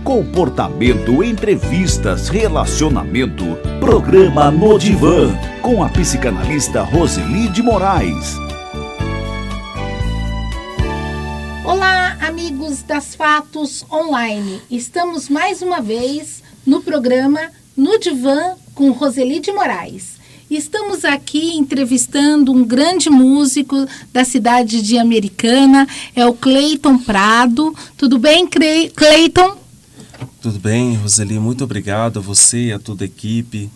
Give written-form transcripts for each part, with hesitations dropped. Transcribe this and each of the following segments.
comportamento, entrevistas, relacionamento. Programa No Divã, com a psicanalista Roseli de Moraes. Olá, amigos das Fatos Online. Estamos mais uma vez no programa No Divã com Roseli de Moraes. Estamos aqui entrevistando um grande músico da cidade de Americana, é o Cleiton Prado. Tudo bem, Cleiton? Tudo bem, Roseli. Muito obrigado a você e a toda a equipe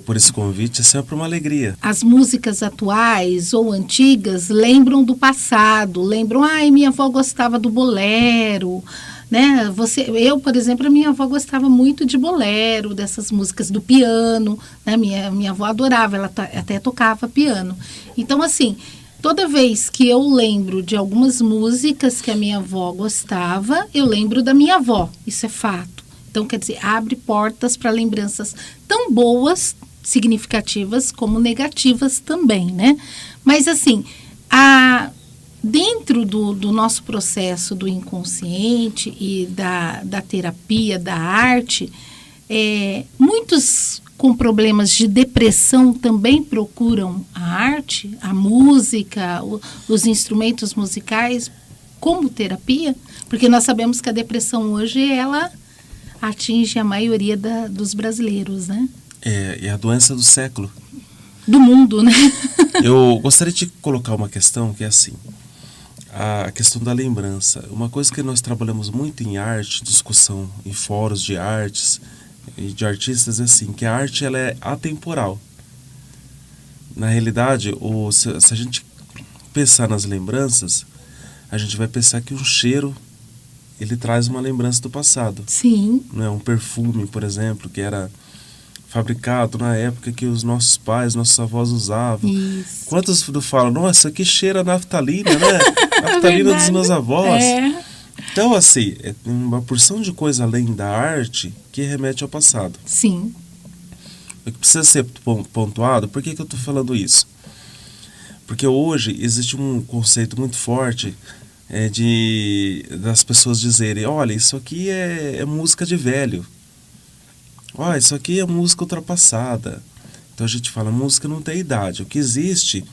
por esse convite. É sempre uma alegria. As músicas atuais ou antigas lembram do passado, lembram, minha avó gostava do bolero, né? Eu, por exemplo, a minha avó gostava muito de bolero, dessas músicas do piano, né? Minha avó adorava, ela até tocava piano. Então, assim, toda vez que eu lembro de algumas músicas que a minha avó gostava, eu lembro da minha avó, isso é fato. Então, quer dizer, abre portas para lembranças tão boas, significativas, como negativas também, né? Mas, assim, dentro do nosso processo do inconsciente e da terapia, da arte, muitos com problemas de depressão também procuram a arte, a música, os instrumentos musicais como terapia, porque nós sabemos que a depressão hoje, ela atinge a maioria dos brasileiros, né? É a doença do século. Do mundo, né? Eu gostaria de colocar uma questão que é assim, a questão da lembrança. Uma coisa que nós trabalhamos muito em arte, discussão em fóruns de artes e de artistas é assim, que a arte ela é atemporal. Na realidade, se a gente pensar nas lembranças, a gente vai pensar que um cheiro ele traz uma lembrança do passado. Sim. Não é um perfume, por exemplo, que era fabricado na época que os nossos pais, nossos avós usavam. Isso. Quantos falam, nossa, que cheira naftalina, né? Naftalina dos meus avós. Então, assim, tem uma porção de coisa além da arte que remete ao passado. Sim. O que precisa ser pontuado, por que eu estou falando isso? Porque hoje existe um conceito muito forte das pessoas dizerem, olha, isso aqui é música de velho. Olha, isso aqui é música ultrapassada. Então a gente fala, música não tem idade. O que existe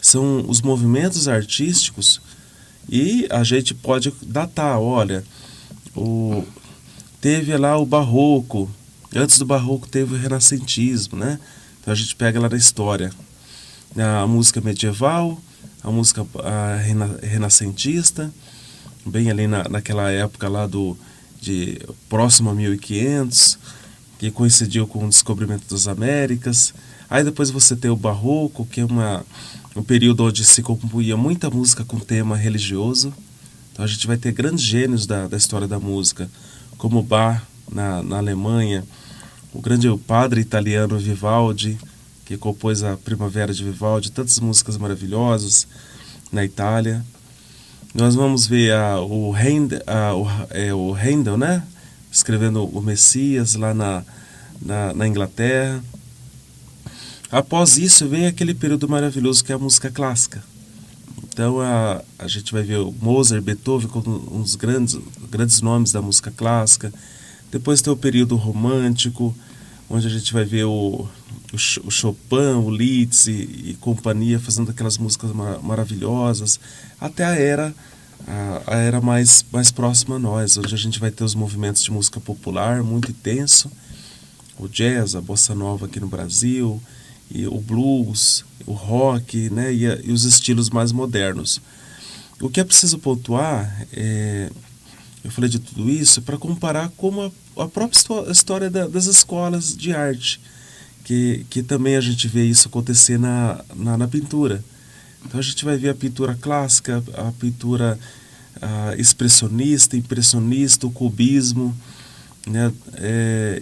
são os movimentos artísticos e a gente pode datar, olha, teve lá o barroco, antes do barroco teve o renascentismo, né? Então a gente pega lá na história a música medieval, a música renascentista, bem ali naquela época lá de próximo a 1500, que coincidiu com o descobrimento das Américas. Aí depois você tem o barroco, que é um período onde se compunha muita música com tema religioso. Então a gente vai ter grandes gênios da história da música, como Bach na Alemanha, o grande padre italiano Vivaldi, que compôs a Primavera de Vivaldi, tantas músicas maravilhosas na Itália. Nós vamos ver o Handel, né? Escrevendo o Messias lá na Inglaterra. Após isso vem aquele período maravilhoso que é a música clássica. Então a gente vai ver o Mozart, Beethoven como uns grandes nomes da música clássica. Depois tem o período romântico, onde a gente vai ver o Chopin, o Liszt e companhia fazendo aquelas músicas maravilhosas, até a era mais próxima a nós, onde a gente vai ter os movimentos de música popular muito intenso, o jazz, a bossa nova aqui no Brasil, e o blues, o rock, né, e os estilos mais modernos. O que é preciso pontuar, eu falei de tudo isso para comparar com a própria história das escolas de arte, que também a gente vê isso acontecer na pintura. Então a gente vai ver a pintura clássica, a pintura expressionista, impressionista, o cubismo, né?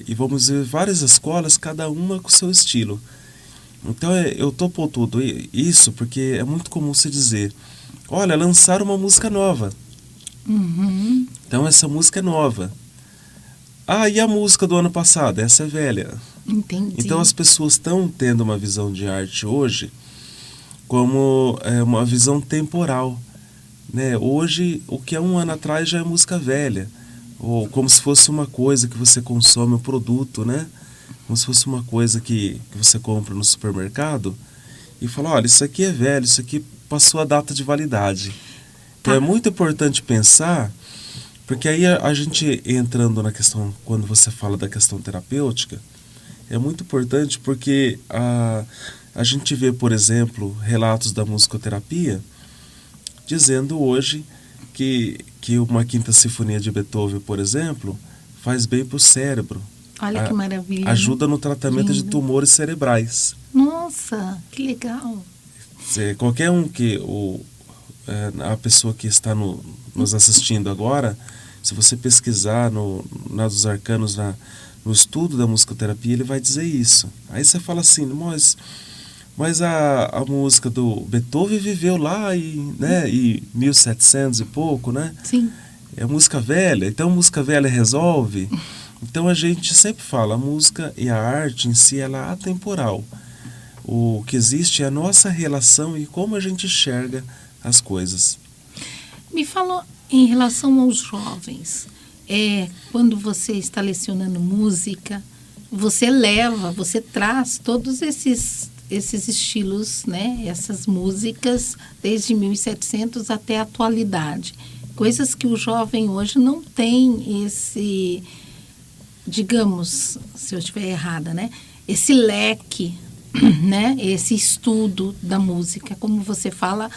E vamos ver várias escolas, cada uma com seu estilo. Então eu estou pontuando isso porque é muito comum se dizer, olha, lançaram uma música nova. Uhum. Então essa música é nova. E a música do ano passado? Essa é velha. Entendi. Então as pessoas estão tendo uma visão de arte hoje como uma visão temporal, né? Hoje, o que é um ano atrás já é música velha. ou como se fosse uma coisa que você consome, um produto, né? Como se fosse uma coisa que você compra no supermercado e fala, olha, isso aqui é velho, isso aqui passou a data de validade. Então é muito importante pensar, porque aí a gente entrando na questão, quando você fala da questão terapêutica, é muito importante porque a gente vê, por exemplo, relatos da musicoterapia dizendo hoje que uma quinta sinfonia de Beethoven, por exemplo, faz bem para o cérebro. Olha que maravilha. Ajuda no tratamento de tumores cerebrais. Nossa, que legal. Qualquer um a pessoa que está nos assistindo agora, se você pesquisar nos arcanos, no estudo da musicoterapia, ele vai dizer isso. Aí você fala assim, mas a música do Beethoven viveu lá em 1700 e pouco, né? Sim. É música velha, então música velha resolve. Então a gente sempre fala, a música e a arte em si, ela é atemporal. O que existe é a nossa relação e como a gente enxerga as coisas. Me falou em relação aos jovens. Quando você está lecionando música, você traz todos esses estilos, né? Essas músicas desde 1700 até a atualidade. Coisas que o jovem hoje não tem esse, digamos, se eu estiver errada, né? Esse leque, né? Esse estudo da música, como você fala,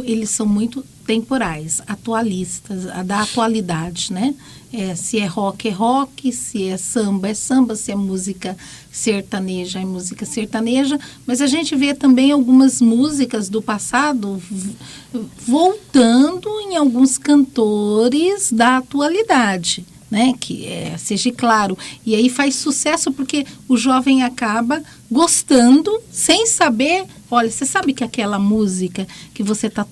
eles são muito temporais, atualistas, da atualidade, né? Se é rock, se é samba, se é música sertaneja, é música sertaneja. Mas a gente vê também algumas músicas do passado voltando em alguns cantores da atualidade, né? Que seja claro. E aí faz sucesso porque o jovem acaba gostando sem saber. Olha, você sabe que aquela música que você está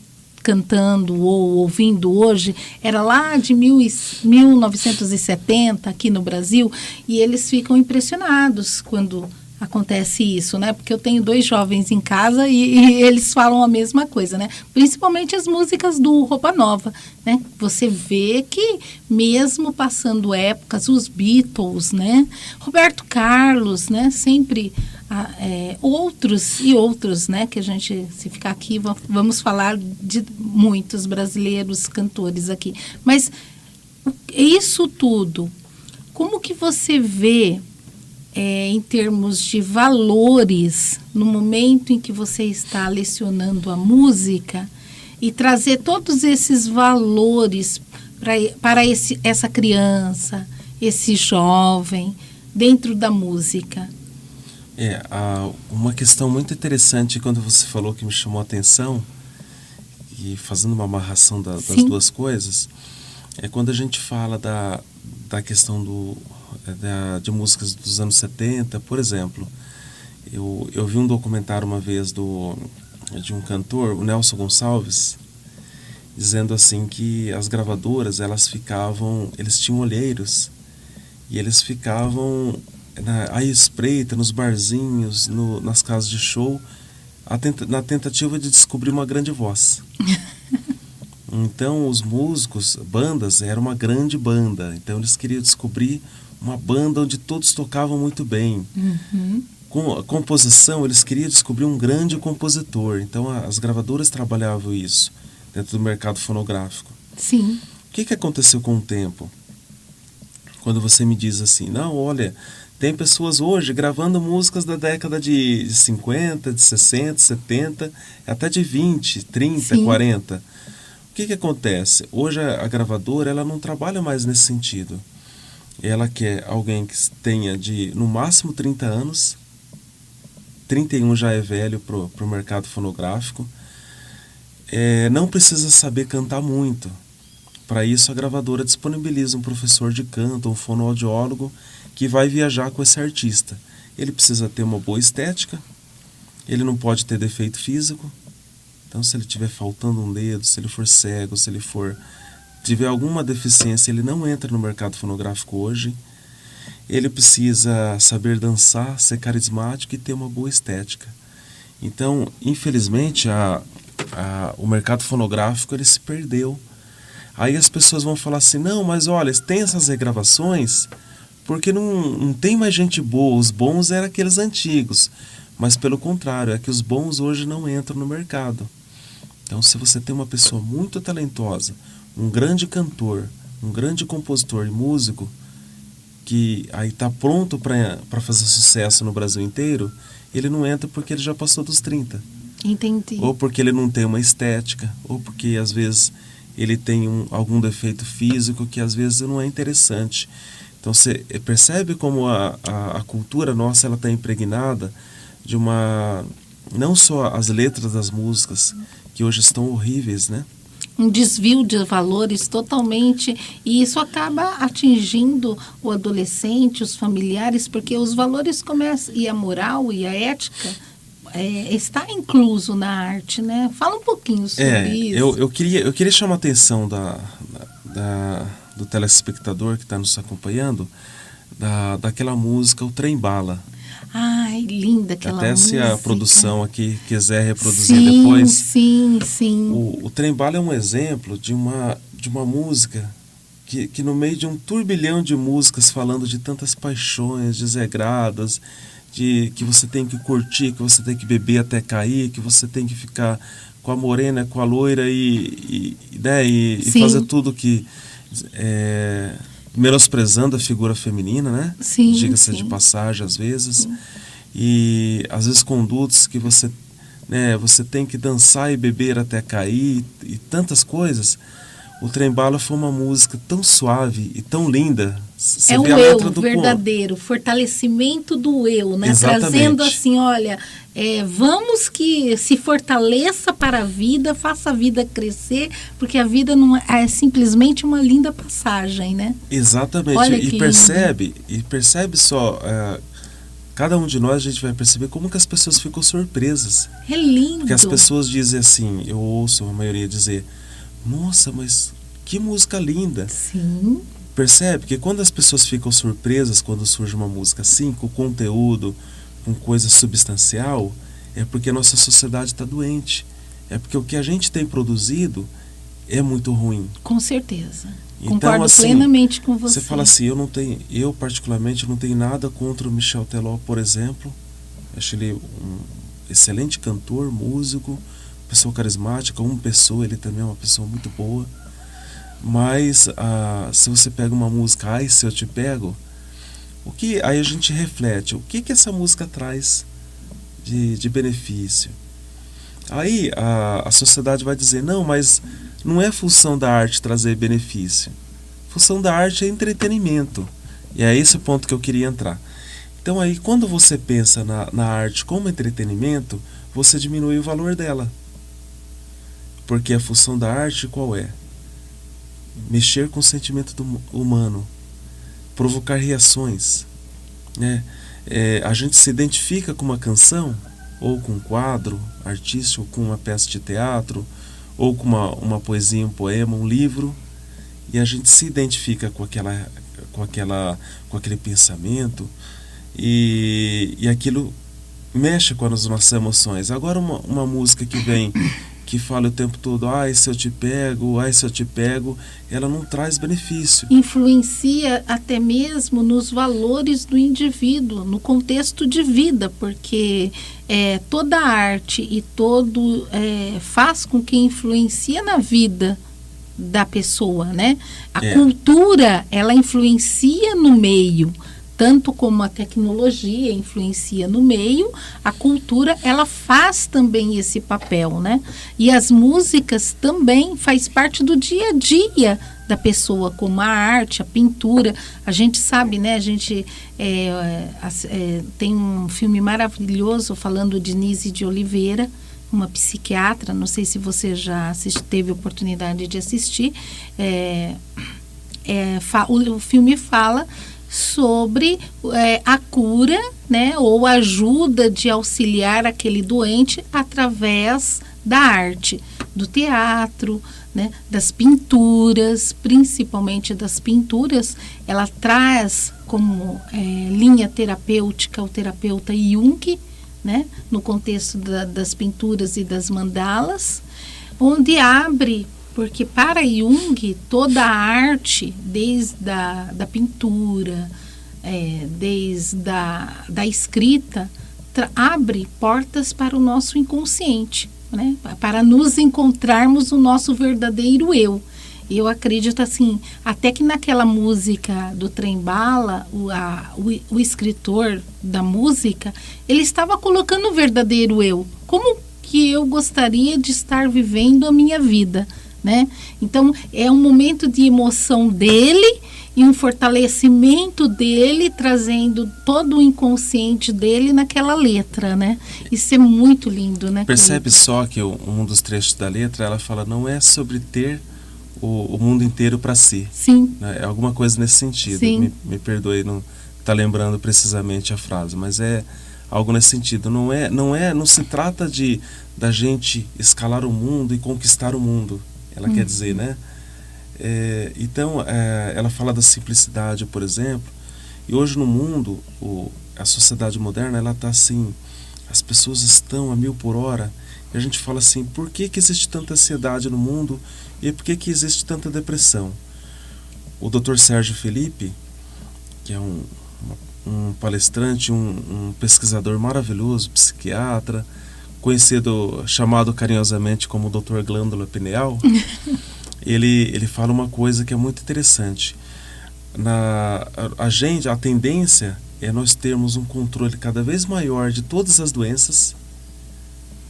cantando ou ouvindo hoje era lá de 1970 aqui no Brasil, e eles ficam impressionados quando acontece isso, né? Porque eu tenho 2 jovens em casa e eles falam a mesma coisa, né? Principalmente as músicas do Roupa Nova, né? Você vê que mesmo passando épocas, os Beatles, né? Roberto Carlos, né? Sempre outros, né? Que a gente, se ficar aqui, vamos falar de muitos brasileiros cantores aqui. Mas isso tudo, como que você vê em termos de valores, no momento em que você está lecionando a música, e trazer todos esses valores para essa criança, esse jovem, dentro da música? Uma questão muito interessante, quando você falou, que me chamou a atenção, e fazendo uma amarração das duas coisas, é quando a gente fala da questão de músicas dos anos 70, por exemplo. Eu vi um documentário uma vez de um cantor, o Nelson Gonçalves, dizendo assim que as gravadoras, eles tinham olheiros, e eles ficavam à espreita, nos barzinhos, nas casas de show, na tentativa de descobrir uma grande voz. Então os músicos, bandas, era uma grande banda, então eles queriam descobrir uma banda onde todos tocavam muito bem. Uhum. Com a composição, eles queriam descobrir um grande compositor. Então as gravadoras trabalhavam isso dentro do mercado fonográfico. Sim. O que aconteceu com o tempo? Quando você me diz assim, não, olha, tem pessoas hoje gravando músicas da década de 50, de 60, 70, até de 20, 30, Sim. 40. O que acontece? Hoje a gravadora, ela não trabalha mais nesse sentido. Ela quer alguém que tenha no máximo 30 anos, 31 já é velho para o mercado fonográfico, não precisa saber cantar muito. Para isso a gravadora disponibiliza um professor de canto, um fonoaudiólogo, que vai viajar com esse artista. Ele precisa ter uma boa estética, ele não pode ter defeito físico. Então, se ele estiver faltando um dedo, se ele for cego, se ele tiver alguma deficiência, ele não entra no mercado fonográfico hoje. Ele precisa saber dançar, ser carismático e ter uma boa estética. Então, infelizmente, o mercado fonográfico ele se perdeu. Aí as pessoas vão falar assim, não, mas olha, tem essas regravações porque não tem mais gente boa, os bons eram aqueles antigos. Mas pelo contrário, é que os bons hoje não entram no mercado. Então se você tem uma pessoa muito talentosa, um grande cantor, um grande compositor e músico, que aí está pronto para fazer sucesso no Brasil inteiro, ele não entra porque ele já passou dos 30. Entendi. Ou porque ele não tem uma estética, ou porque às vezes ele tem algum defeito físico que às vezes não é interessante. Então você percebe como a cultura nossa ela está impregnada de uma... Não só as letras das músicas, que hoje estão horríveis, né? Um desvio de valores totalmente, e isso acaba atingindo o adolescente, os familiares, porque os valores começam, e a moral e a ética está incluso na arte, né? Fala um pouquinho sobre isso. Eu queria chamar a atenção do telespectador que está nos acompanhando, daquela música, O Trem Bala. Ai, linda aquela Até música. se a produção aqui quiser reproduzir sim, depois. Sim. O Trem Bala é um exemplo de uma música que no meio de um turbilhão de músicas falando de tantas paixões desagradas, de que você tem que curtir, que você tem que beber até cair, que você tem que ficar com a morena, com a loira e fazer tudo que... menosprezando a figura feminina, né? Sim, diga-se de passagem às vezes. E às vezes condutos que você tem que dançar e beber até cair e tantas coisas. O Trem Bala foi uma música tão suave e tão linda. Você é o vê a eu letra do verdadeiro, fortalecimento do eu, né? Exatamente. Trazendo assim, olha, vamos que se fortaleça para a vida, faça a vida crescer, porque a vida não é simplesmente uma linda passagem, né? Exatamente. Olha E percebe só, cada um de nós a gente vai perceber como que as pessoas ficam surpresas. É lindo. Porque as pessoas dizem assim, eu ouço a maioria dizer, nossa, mas que música linda. Sim. Percebe que quando as pessoas ficam surpresas quando surge uma música assim, com conteúdo, com coisa substancial, é porque a nossa sociedade está doente. É porque o que a gente tem produzido é muito ruim. Com certeza. Então, Concordo assim, plenamente com você. Você fala assim, eu particularmente não tenho nada contra o Michel Teló, por exemplo. Acho ele um excelente cantor, músico, pessoa carismática, ele também é uma pessoa muito boa. Mas se você pega uma música, Ai, Se Eu Te Pego, aí a gente reflete, o que essa música traz de benefício? Aí a sociedade vai dizer, não, mas não é função da arte trazer benefício. Função da arte é entretenimento. E é esse o ponto que eu queria entrar. Então aí, quando você pensa na arte como entretenimento, você diminui o valor dela. Porque a função da arte qual é? Mexer com o sentimento humano, provocar reações, né? A gente se identifica com uma canção, ou com um quadro artístico, com uma peça de teatro, ou com uma poesia, um poema, um livro, e a gente se identifica com aquele pensamento, e aquilo mexe com as nossas emoções. Agora uma música que fala o tempo todo, ai, se eu te pego, ela não traz benefício. Influencia até mesmo nos valores do indivíduo, no contexto de vida, porque toda arte e faz com que influencia na vida da pessoa, né? A cultura, ela influencia no meio. Tanto como a tecnologia influencia no meio, a cultura, ela faz também esse papel, né? E as músicas também faz parte do dia a dia da pessoa, como a arte, a pintura. A gente sabe, né? A gente tem um filme maravilhoso falando de Nise de Oliveira, uma psiquiatra, não sei se você já teve oportunidade de assistir. O filme fala sobre a cura, né, ou ajuda de auxiliar aquele doente através da arte, do teatro, né, das pinturas, principalmente das pinturas. Ela traz como linha terapêutica o terapeuta Jung, né, no contexto das pinturas e das mandalas, onde abre Porque para Jung, toda a arte, desde da pintura, desde da escrita, abre portas para o nosso inconsciente, né? Para nos encontrarmos o nosso verdadeiro eu. Eu acredito assim, até que naquela música do Trem-Bala, o escritor da música, ele estava colocando o verdadeiro eu. Como que eu gostaria de estar vivendo a minha vida, né? Então, é um momento de emoção dele e um fortalecimento dele, trazendo todo o inconsciente dele naquela letra, né? Isso é muito lindo, né? Percebe só que um dos trechos da letra, ela fala, não é sobre ter o mundo inteiro para si. Sim. É alguma coisa nesse sentido. Sim. Me perdoe não estar lembrando precisamente a frase, mas é algo nesse sentido. Não se trata da gente escalar o mundo e conquistar o mundo. Ela quer dizer, né? Então, ela fala da simplicidade, por exemplo. E hoje no mundo, a sociedade moderna, ela está assim, as pessoas estão a 1000 por hora. E a gente fala assim, por que existe tanta ansiedade no mundo e por que existe tanta depressão? O Dr. Sérgio Felipe, que é um palestrante, um pesquisador maravilhoso, psiquiatra, chamado carinhosamente como Dr. Glândula Pineal, ele fala uma coisa que é muito interessante. A tendência é nós termos um controle cada vez maior de todas as doenças.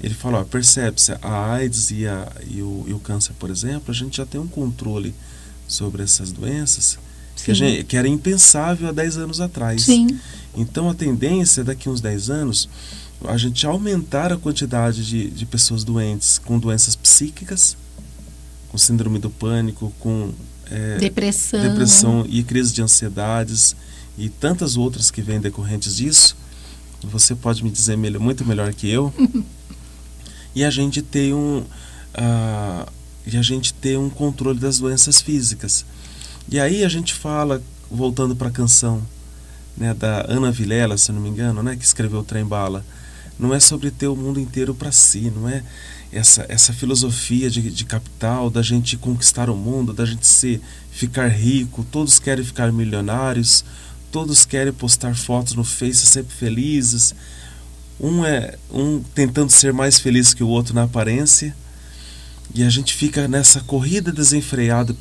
Ele fala, percebe-se, a AIDS e o câncer, por exemplo, a gente já tem um controle sobre essas doenças que era impensável há 10 anos atrás. Sim. Então a tendência é daqui uns 10 anos a gente aumentar a quantidade de pessoas doentes com doenças psíquicas, com síndrome do pânico, com depressão e crise de ansiedades e tantas outras que vêm decorrentes disso. Você pode me dizer muito melhor que eu. E a gente ter um controle das doenças físicas. E aí a gente fala, voltando para a canção, né, da Ana Vilela, se não me engano, né, que escreveu o Trem-Bala, não é sobre ter o mundo inteiro para si, não é essa filosofia de capital, da gente conquistar o mundo, da gente ficar rico, todos querem ficar milionários, todos querem postar fotos no Face sempre felizes, um tentando ser mais feliz que o outro na aparência, e a gente fica nessa corrida desenfreada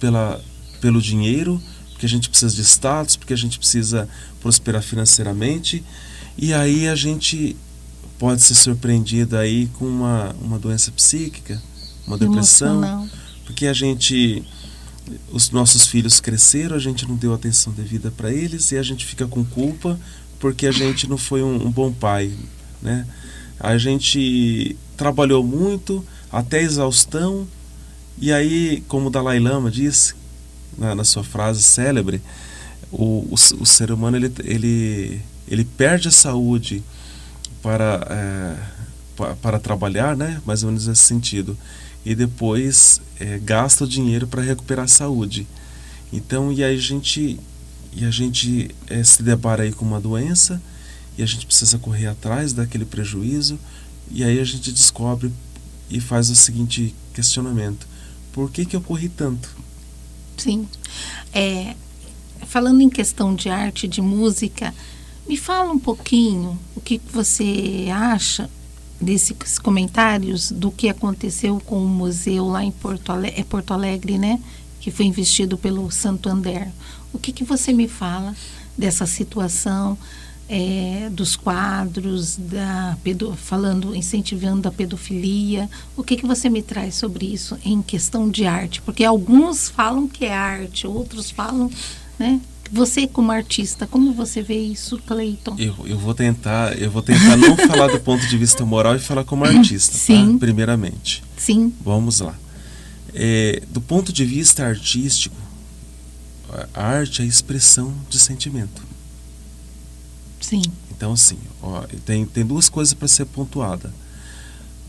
pelo dinheiro, porque a gente precisa de status, porque a gente precisa prosperar financeiramente, e aí a gente pode ser surpreendido aí com uma doença psíquica, uma depressão, porque os nossos filhos cresceram, a gente não deu atenção devida para eles, e a gente fica com culpa porque a gente não foi um bom pai, né? A gente trabalhou muito até exaustão, e aí, como o Dalai Lama disse na sua frase célebre, o ser humano ele perde a saúde para trabalhar, né? Mais ou menos nesse sentido, e depois gasta o dinheiro para recuperar a saúde. Então, e a gente se depara aí com uma doença, e a gente precisa correr atrás daquele prejuízo, e aí a gente descobre e faz o seguinte questionamento: por que eu corri tanto? Sim. Falando em questão de arte, de música, me fala um pouquinho o que você acha desses comentários do que aconteceu com o museu lá em Porto Alegre, né? Que foi investido pelo Santander. O que você me fala dessa situação, dos quadros, incentivando a pedofilia? O que você me traz sobre isso em questão de arte? Porque alguns falam que é arte, outros falam, né? Você como artista, como você vê isso, Cleiton? Eu vou tentar não falar do ponto de vista moral e falar como artista, sim, tá? Primeiramente. Sim. Vamos lá. Do ponto de vista artístico, a arte é a expressão de sentimento. Sim. Então, assim, tem duas coisas para ser pontuada.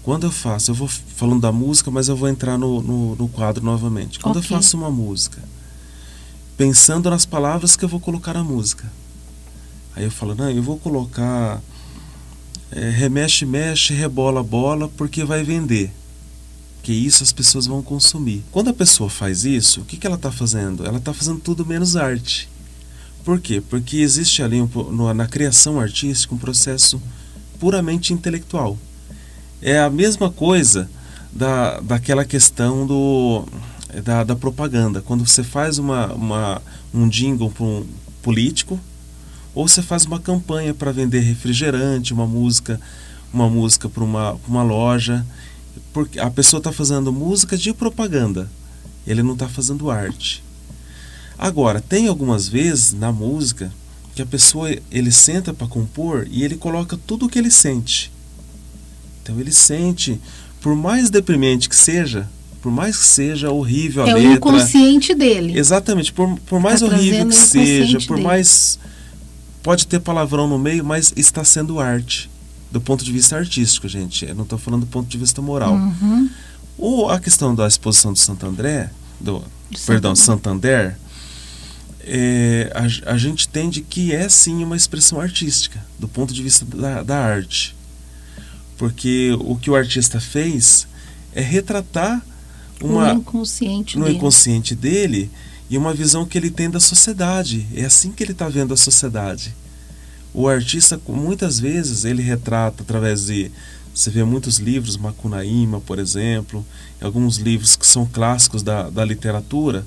Quando eu vou falando da música, mas eu vou entrar no quadro novamente. Quando eu faço uma música, pensando nas palavras que eu vou colocar na música, aí eu falo, não, eu vou colocar remexe, mexe, rebola, bola, porque vai vender. que isso as pessoas vão consumir. Quando a pessoa faz isso, o que ela está fazendo? Ela está fazendo tudo menos arte. Por quê? Porque existe ali na criação artística um processo puramente intelectual. É a mesma coisa daquela questão da propaganda. Quando você faz um jingle para um político, ou você faz uma campanha para vender refrigerante, uma música para uma loja, porque a pessoa está fazendo música de propaganda, ele não está fazendo arte. Agora, tem algumas vezes na música que a pessoa, ele senta para compor e ele coloca tudo o que ele sente. Então ele sente, por mais deprimente que seja, por mais que seja horrível a letra... É o inconsciente dele. Exatamente, por mais horrível que seja, por mais... Pode ter palavrão no meio, mas está sendo arte. Do ponto de vista artístico, gente. Eu não estou falando do ponto de vista moral. Ou a questão da exposição do Santander, Santander, a gente entende que é sim uma expressão artística, do ponto de vista da arte. Porque o que o artista fez é retratar no inconsciente dele e uma visão que ele tem da sociedade. É assim que ele está vendo a sociedade. O artista, muitas vezes, ele retrata através de... Você vê muitos livros, Macunaíma, por exemplo, alguns livros que são clássicos da literatura,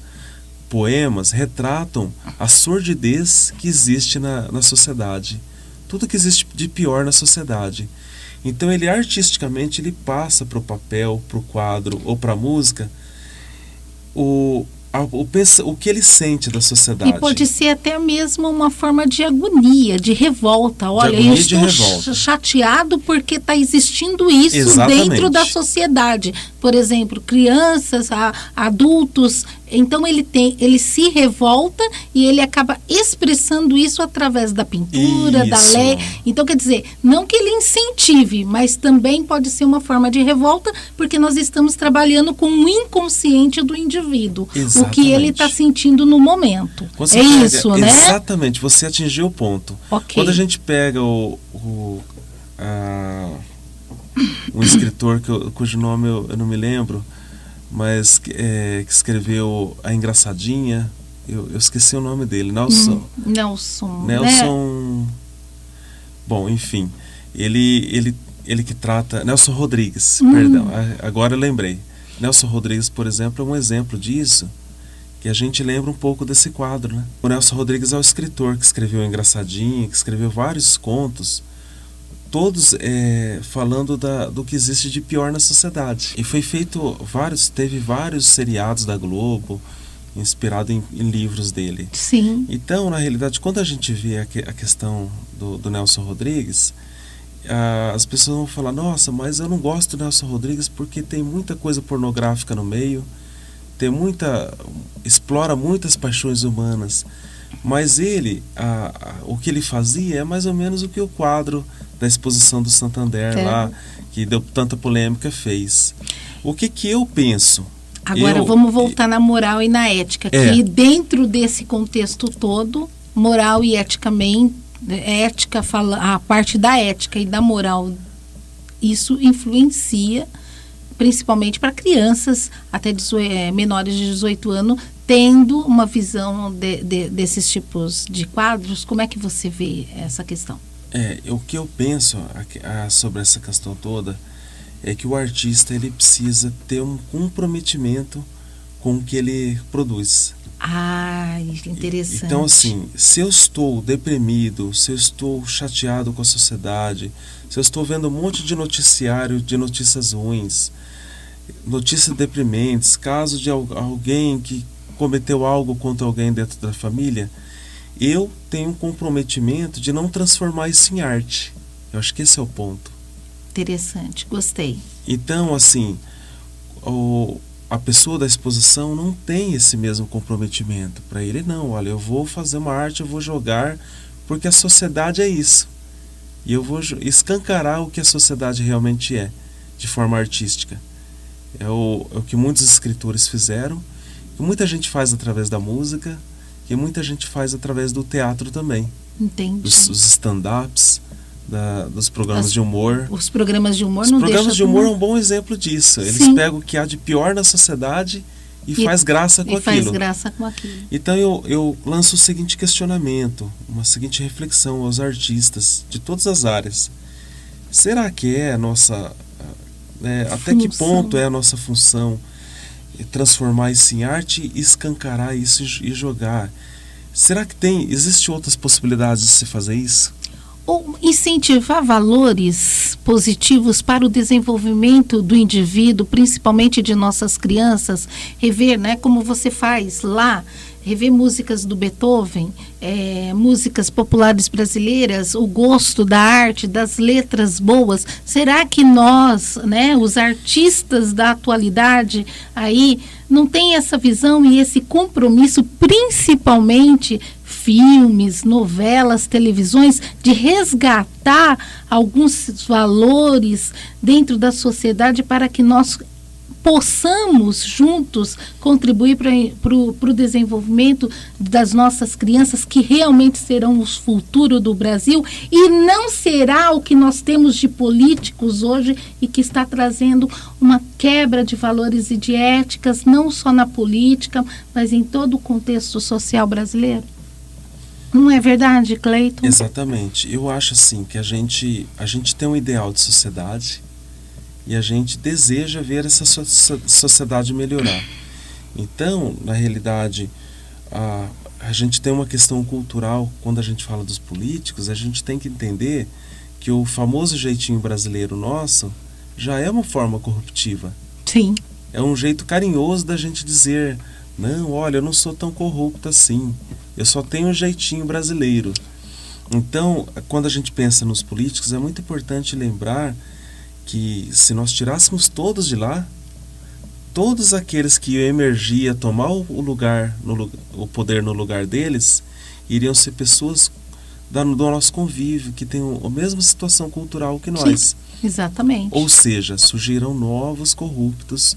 poemas, retratam a sordidez que existe na sociedade. Tudo que existe de pior na sociedade. Então, ele artisticamente ele passa para o papel, para o quadro ou para a música o que ele sente da sociedade. E pode ser até mesmo uma forma de agonia, de revolta. Olha, eu estou chateado porque está existindo isso dentro da sociedade. Por exemplo, crianças, adultos. Então ele se revolta e ele acaba expressando isso através da pintura, da lei. Então, quer dizer, não que ele incentive, mas também pode ser uma forma de revolta, porque nós estamos trabalhando com o inconsciente do indivíduo. Exatamente. O que ele está sentindo no momento. Isso, né? Exatamente, você atingiu o ponto. Okay. Quando a gente pega um escritor cujo nome eu não me lembro, mas que escreveu A Engraçadinha, eu esqueci o nome dele, Nelson. Né? Bom, enfim, ele que trata, Nelson Rodrigues, perdão, agora eu lembrei. Nelson Rodrigues, por exemplo, é um exemplo disso, que a gente lembra um pouco desse quadro, né? O Nelson Rodrigues é o escritor que escreveu A Engraçadinha, que escreveu vários contos, todos falando do que existe de pior na sociedade. E foi feito teve vários seriados da Globo, inspirado em livros dele. Sim. Então, na realidade, quando a gente vê a questão do Nelson Rodrigues, as pessoas vão falar, nossa, mas eu não gosto do Nelson Rodrigues porque tem muita coisa pornográfica no meio, explora muitas paixões humanas. Mas ele, o que ele fazia é mais ou menos o que o quadro da exposição do Santander lá, que deu tanta polêmica, fez. O que eu penso? Agora vamos voltar na moral e na ética, que dentro desse contexto todo, moral e eticamente, a parte da ética e da moral, isso influencia principalmente para crianças até menores de 18 anos, tendo uma visão desses tipos de quadros. Como é que você vê essa questão? O que eu penso sobre essa questão toda é que o artista ele precisa ter um comprometimento com o que ele produz. Interessante. Então, assim, se eu estou deprimido, se eu estou chateado com a sociedade, se eu estou vendo um monte de noticiário de notícias ruins, notícias deprimentes, casos de alguém que cometeu algo contra alguém dentro da família, eu tenho um comprometimento de não transformar isso em arte. Eu acho que esse é o ponto. Interessante, gostei. Então, assim, a pessoa da exposição não tem esse mesmo comprometimento. Para ele, não, olha, eu vou fazer uma arte, eu vou jogar, porque a sociedade é isso. E eu vou escancarar o que a sociedade realmente é, de forma artística. É o que muitos escritores fizeram, que muita gente faz através da música, que muita gente faz através do teatro também. Entendi. Os stand-ups, dos programas de humor. Os programas de humor Os não deixam... programas de humor é um bom exemplo disso. Eles Sim. pegam o que há de pior na sociedade e faz graça com aquilo. Faz graça com aquilo. Então eu lanço o seguinte questionamento, uma seguinte reflexão aos artistas de todas as áreas. Será que é a nossa... até que ponto é a nossa função transformar isso em arte, escancarar isso e jogar? Será que existe outras possibilidades de se fazer isso? Ou incentivar valores positivos para o desenvolvimento do indivíduo, principalmente de nossas crianças, rever, né, como você faz lá, rever músicas do Beethoven, músicas populares brasileiras, o gosto da arte, das letras boas. Será que nós, né, os artistas da atualidade, aí não tem essa visão e esse compromisso, principalmente filmes, novelas, televisões, de resgatar alguns valores dentro da sociedade para que nós possamos juntos contribuir para o desenvolvimento das nossas crianças, que realmente serão o futuro do Brasil, e não será o que nós temos de políticos hoje e que está trazendo uma quebra de valores e de éticas, não só na política, mas em todo o contexto social brasileiro. Não é verdade, Cleiton? Exatamente. Eu acho assim que a gente tem um ideal de sociedade e a gente deseja ver essa sociedade melhorar. Então, na realidade, a gente tem uma questão cultural. Quando a gente fala dos políticos, a gente tem que entender que o famoso jeitinho brasileiro nosso já é uma forma corruptiva. Sim. É um jeito carinhoso da gente dizer: não, olha, eu não sou tão corrupto assim, eu só tenho um jeitinho brasileiro. Então, quando a gente pensa nos políticos, é muito importante lembrar que se nós tirássemos todos de lá, todos aqueles que iam emergir a tomar o poder no lugar deles, iriam ser pessoas do nosso convívio, que têm a mesma situação cultural que nós. Sim, exatamente. Ou seja, surgirão novos corruptos,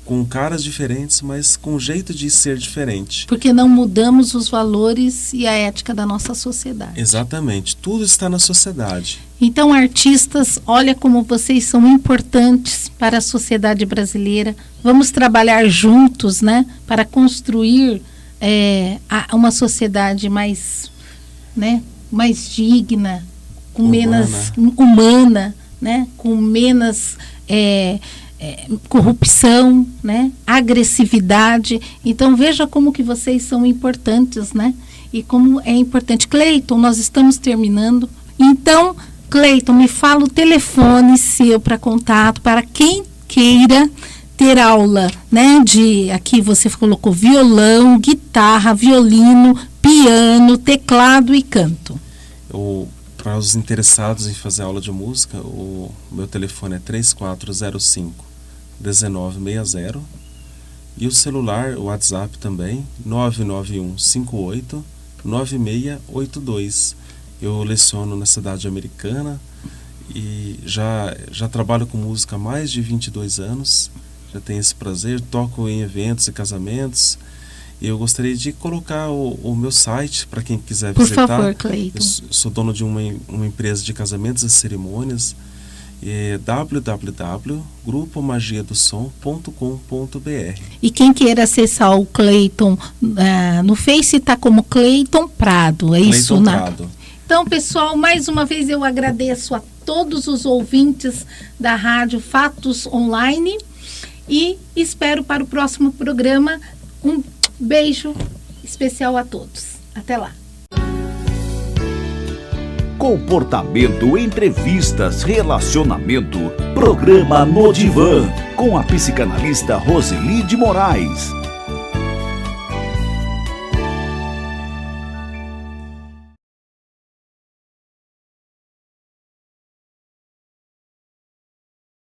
com caras diferentes, mas com jeito de ser diferente. Porque não mudamos os valores e a ética da nossa sociedade. Exatamente. Tudo está na sociedade. Então, artistas, olha como vocês são importantes para a sociedade brasileira. Vamos trabalhar juntos, né, para construir uma sociedade mais, né, mais digna, com menos humana, né, com menos corrupção, né, agressividade. Então veja como que vocês são importantes, né, e como é importante. Cleiton, nós estamos terminando. Então, Cleiton, me fala o telefone seu para contato para quem queira ter aula, né, aqui você colocou violão, guitarra, violino, piano, teclado e canto. Para os interessados em fazer aula de música, o meu telefone é 3405-1960 e o celular, o WhatsApp também, 99158-9682. Eu leciono na cidade americana e já trabalho com música há mais de 22 anos, já tenho esse prazer, toco em eventos e casamentos. Eu gostaria de colocar o meu site para quem quiser visitar. Por favor, Cleiton. Eu sou dono de uma empresa de casamentos e cerimônias. www.grupomagiadosom.com.br. E quem queira acessar o Cleiton no Face está como Cleiton Prado, é Cleiton isso, né? Prado. Então, pessoal, mais uma vez eu agradeço a todos os ouvintes da Rádio Fatos Online e espero para o próximo programa. Um beijo especial a todos. Até lá. Comportamento, entrevistas, relacionamento. Programa No Divã, com a psicanalista Roseli de Moraes.